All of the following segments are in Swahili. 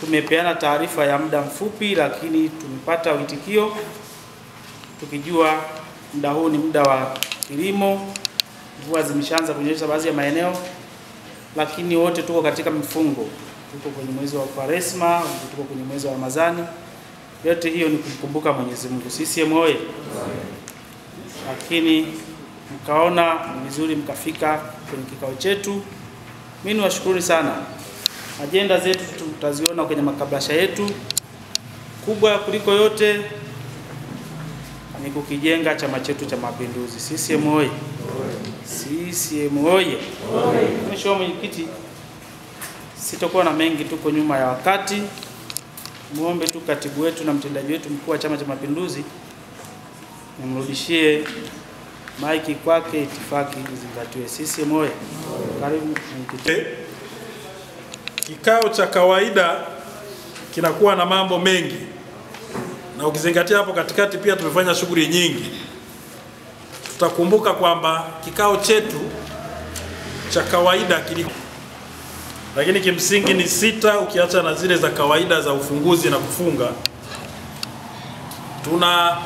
tumepeana taarifa ya muda mfupi, lakini tumepata uitikio, tukijua muda huu ni muda wa kilimo. Mvua zimeshaanza kunyesha baadhi ya maeneo, lakini wote tuko katika mfungo. Tuko kwenye mwezi wa Kwaresma, tuko kwenye mwezi wa Ramadhani. Yote hiyo ni kumkumbuka Mwenyezi Mungu. CCM oyee! Lakini mkaona ni vizuri mkafika kwenye kikao chetu. Mimi niwashukuru sana. Ajenda zetu tutaziona kwenye makablasha yetu. Kubwa kuliko yote ni kukijenga chama chetu cha Mapinduzi. CCM oyee! CCM oyee! Mheshimiwa Mwenyekiti, sitakuwa na mengi, tuko nyuma ya wakati. Muombe tu katibu wetu na mtendaji wetu mkuu wa Chama cha Mapinduzi nimrudishie maiki kwake, itifaki izingatiwe. CCM oyee! Karibu mwenyekiti. Kikao cha kawaida kinakuwa na mambo mengi, na ukizingatia hapo katikati pia tumefanya shughuli nyingi. Tutakumbuka kwamba kikao chetu cha kawaida lakini kimsingi ni 6 ukiacha na zile za kawaida za ufunguzi na kufunga. Tuna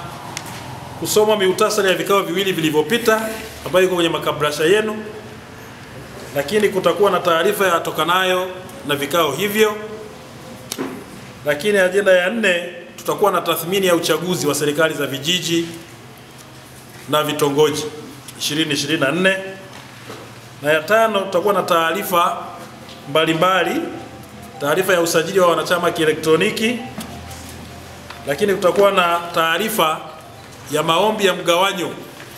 kusoma mihutasari ya vikao viwili vilivyopita ambayo iko kwenye makablasha yenu, lakini kutakuwa na taarifa yatokanayo na vikao hivyo. Lakini ajenda ya 4 tutakuwa na tathmini ya uchaguzi wa serikali za vijiji na vitongoji 2024, na ya 5 tutakuwa na taarifa mbalimbali, taarifa ya usajili wa wanachama kielektroniki, lakini tutakuwa na taarifa ya maombi ya mgawanyo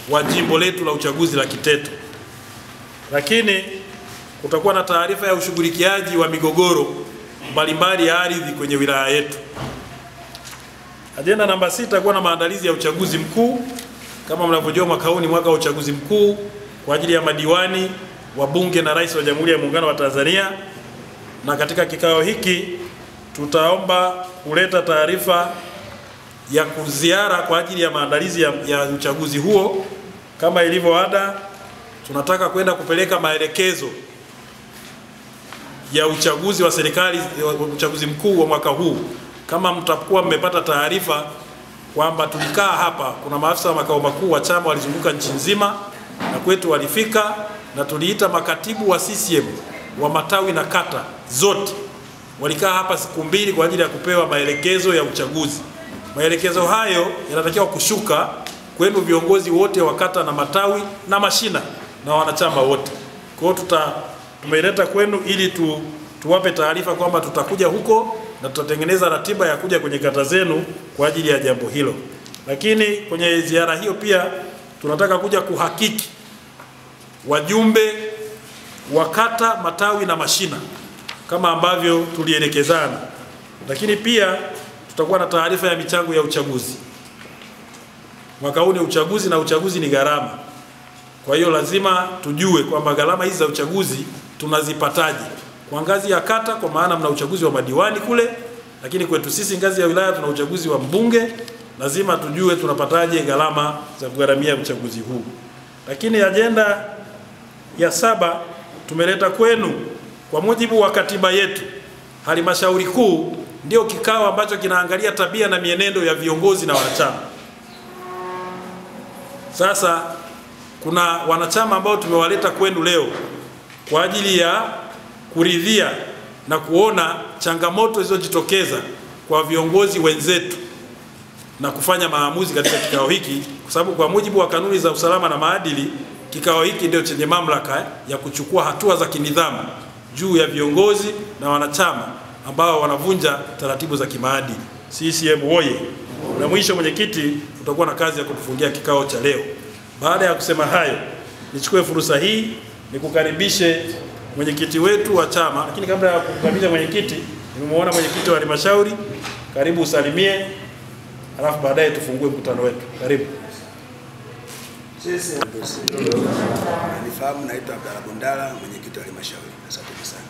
wa jimbo letu la uchaguzi la Kiteto, lakini kutakuwa na taarifa ya ushughulikiaji wa migogoro mbalimbali ya ardhi kwenye wilaya yetu. Ajenda namba 6 itakuwa na maandalizi ya uchaguzi mkuu. Kama mnavyojua, mwaka huu ni mwaka wa uchaguzi mkuu kwa ajili ya madiwani, wabunge na rais wa Jamhuri ya Muungano wa Tanzania. Na katika kikao hiki tutaomba kuleta taarifa ya kuziara kwa ajili ya maandalizi ya uchaguzi huo. Kama ilivyo ada, tunataka kwenda kupeleka maelekezo ya uchaguzi wa serikali, uchaguzi mkuu wa mwaka huu. Kama mtakuwa mmepata taarifa kwamba tulikaa hapa, kuna maafisa wa makao makuu wa chama walizunguka nchi nzima na kwetu walifika, na tuliita makatibu wa CCM wa matawi na kata zote, walikaa hapa siku 2 kwa ajili ya kupewa maelekezo ya uchaguzi. Maelekezo hayo yanatakiwa kushuka kwenu viongozi wote wa kata na matawi na mashina na wanachama wote. Kwa hiyo tumeleta kwenu ili tuwape taarifa kwamba tutakuja huko na tutatengeneza ratiba ya kuja kwenye kata zenu kwa ajili ya jambo hilo. Lakini kwenye ziara hiyo pia tunataka kuja kuhakiki wajumbe wa kata, matawi na mashina kama ambavyo tulielekezana. Lakini pia tutakuwa na taarifa ya michango ya uchaguzi. Mwaka huu ni uchaguzi, na uchaguzi ni gharama. Kwa hiyo lazima tujue kwamba gharama hizi za uchaguzi tunazipataje. Kwa ngazi ya kata, kwa maana mna uchaguzi wa madiwani kule, lakini kwetu sisi ngazi ya wilaya tuna uchaguzi wa mbunge. Lazima tujue tunapataje gharama za kugharamia uchaguzi huu. Lakini ajenda ya 7 tumeleta kwenu kwa mujibu wa katiba yetu. Halmashauri kuu ndio kikao ambacho kinaangalia tabia na mienendo ya viongozi na wanachama. Sasa kuna wanachama ambao tumewaleta kwenu leo kwa ajili ya kuridhia na kuona changamoto zilizojitokeza kwa viongozi wenzetu na kufanya maamuzi katika kikao hiki, kwa sababu kwa mujibu wa kanuni za usalama na maadili, kikao hiki ndio chenye mamlaka ya kuchukua hatua za kinidhamu juu ya viongozi na wanachama ambao wanavunja taratibu za kimaadili. CCM oyee! Na mwisho, mwenyekiti, utakuwa na kazi ya kutufungia kikao cha leo. Baada ya kusema hayo, nichukue fursa hii nikukaribishe mwenyekiti wetu wa chama. Lakini kabla ya kukaribisha mwenyekiti, nimemuona mwenyekiti wa halmashauri. Karibu usalimie, alafu baadaye tufungue mkutano wetu. Karibu. Nifahamu, naitwa Abdalla Bundala, mwenyekiti wa halmashauri. Asante sana.